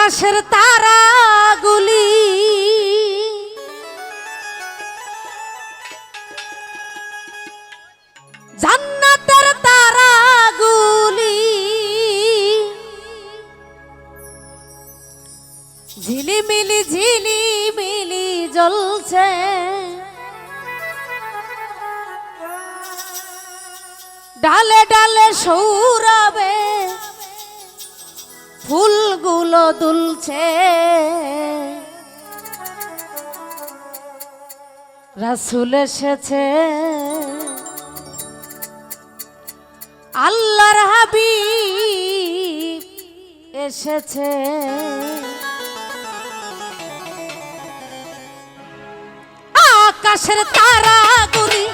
আকাশের তারাগুলি জান্নাতের তারাগুলি ঝিলিমিলি ঝিলিমিলি জ্বলছে ডালে ডালে সৌরভে ফুলগুলো দুলছে রাসূল এসেছে আল্লাহর হাবিব এসেছে আকাশের তারাগুলি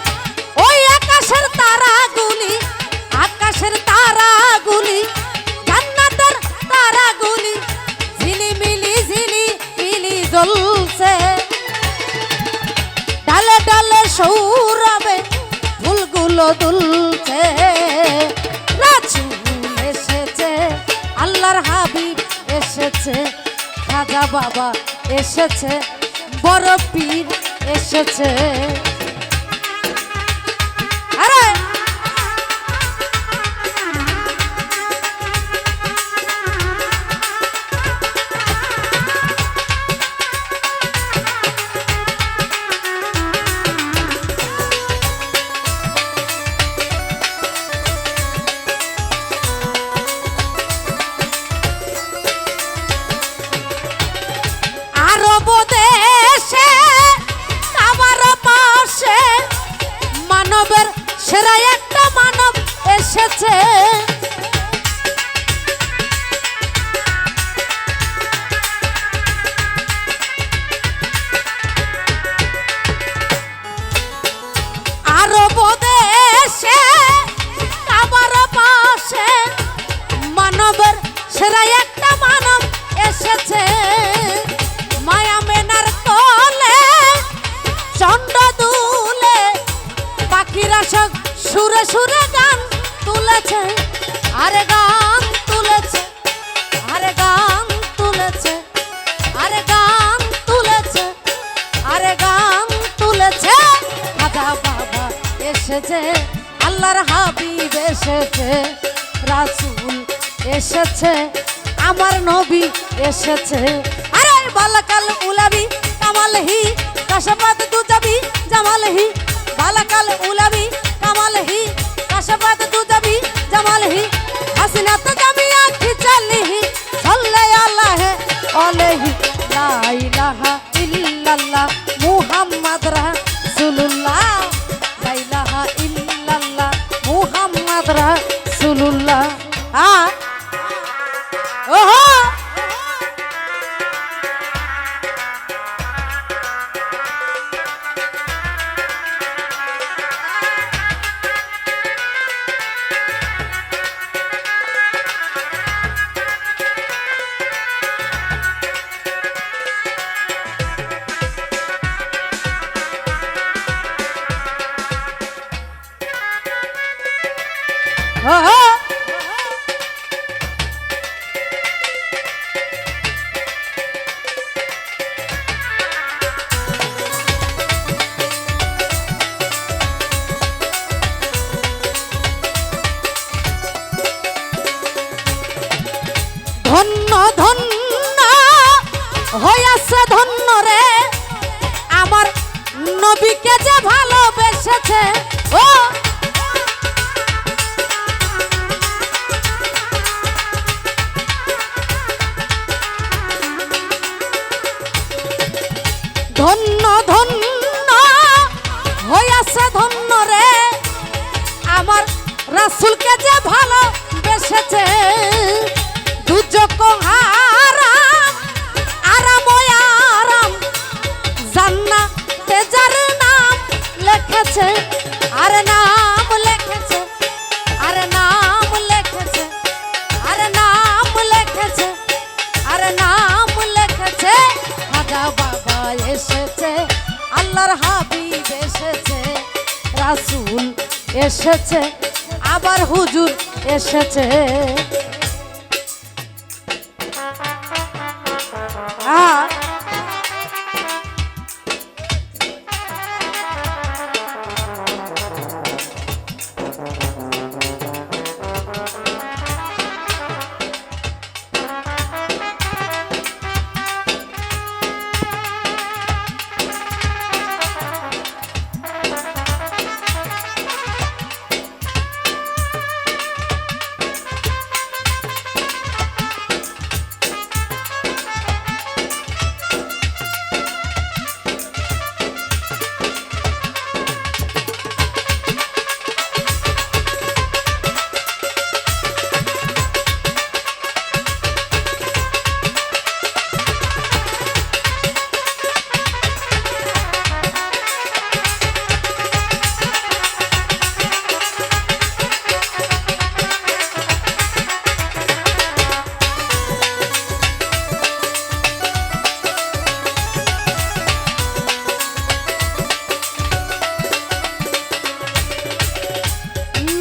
ওই আকাশের তারাগুলি আকাশের তারাগুলি জান্নাতের তারাগুলি ঝিলিমিলি ঝিলিমিলি জ্বলছে ডালে ডালে সৌরভে ফুলগুলো দুলছে রাসূল এসেছে আল্লাহর হাবিব এসেছে খাজা বাবা এসেছে বড় পীর এসেছে আরে সেরা একটা মানব এসেছে আরব দেশে আমার পাশে মানবের সেরা একটা মানব এসেছে মায়া মেনার কোলে চন্ড দুলে পাখিরা সব সুরে সুরে গান তুলেছে আরে গান তুলেছে আরে গান তুলেছে আরে গান তুলেছে আরে গান তুলেছে খাজা বাবা এসেছে আল্লাহর হাবিব এসেছে রাসূল এসেছে আমার নবী এসেছে আরে বালাকাল উলাবি কামালহি কাশাফাত দুজাবি জামালহি বালাকাল উলাবি কামালহি কাশাফাত দুজাবি জামালহি হাসিনাত জামিয়া খিচালিহি সাল্লাল্লাহু আলাইহি লা ইলাহা ইল্লাল্লাহ মুহাম্মাদ রাসূলুল্লাহ লা ইলাহা ইল্লাল্লাহ মুহাম্মাদ রাসূলুল্লাহ ওহো ধন্য ধন্য হইয়াছে ধন্য রে আমার নবীকে যে ভালোবেসেছে ও ধন্য ধন্য হইয়াছে ধন্য রে আমার রাসূলকে যে ভালোবেসেছে দুজক হারাম আরাম আরাম জান্নাতে যার নাম লিখেছে আরে নাম লিখেছে আরে নাম লিখেছে আরে নাম লিখেছে আরে নাম লিখেছে খাজা বাবা এসেছে আল্লাহর হাবিব এসেছে রাসূল এসেছে আবার হুজুর এসেছে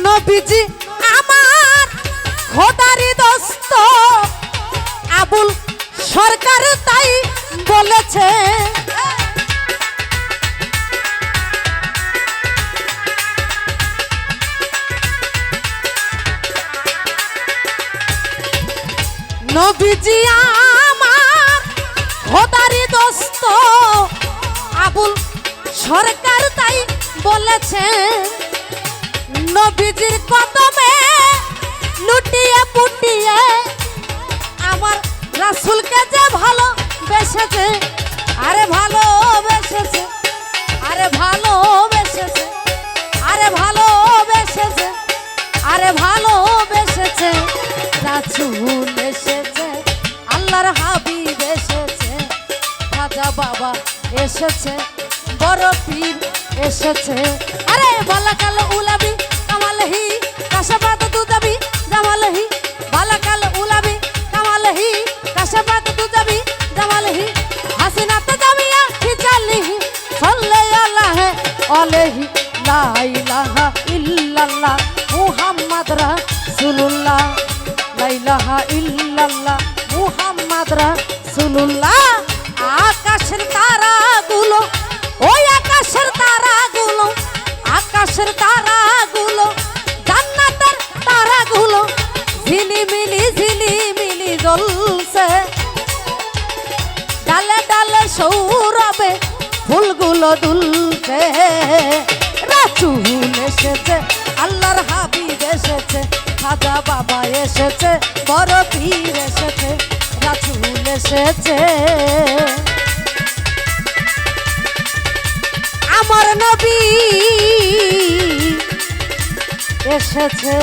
নবীজি আমার খোদারি দোস্ত আবুল সরকার তাই বলেছে নবীজি আমার খোদারি দোস্ত আবুল সরকার তাই বলেছে নবীজির কদমে লুটিয়ে পুটিয়ে আমার রাসূলকে যে ভালোবেসেছে আরে ভালোবেসেছে আরে ভালোবেসেছে আরে ভালোবেসেছে আরে ভালোবেসেছে রাসূল এসেছে আল্লাহর হাবিব এসেছে খাজা বাবা এসেছে বড় পীর এসেছে আরে বালাকাল উলাবি কামালহি কাশাবাত দুজাবি জামালহি বালাকাল উলাবি কামালহি কাশাবাত দুজাবি জামালহি হাসিনাত জামিয়া খিচালিহি সাল্লাল্লাহু আলাইহি লা ইলাহা ইল্লাল্লাহ মুহাম্মদ রাসূলুল্লাহ লা ইলাহা ইল্লাল্লাহ মুহাম্মদ রাসূলুল্লাহ আকাশের তারাগুলো ওই আকাশের তারাগুলো আকাশের তারাগুলো জান্নাতের তারাগুলো ঝিলিমিলি জ্বলছে ডালে ডালে সৌরভে ফুলগুলো দুলছে রাসূল এসেছে আল্লাহর হাবিব এসেছে খাজা বাবা এসেছে বড় পীর এসেছে রাসূল এসেছে আমার নবী এসেছে।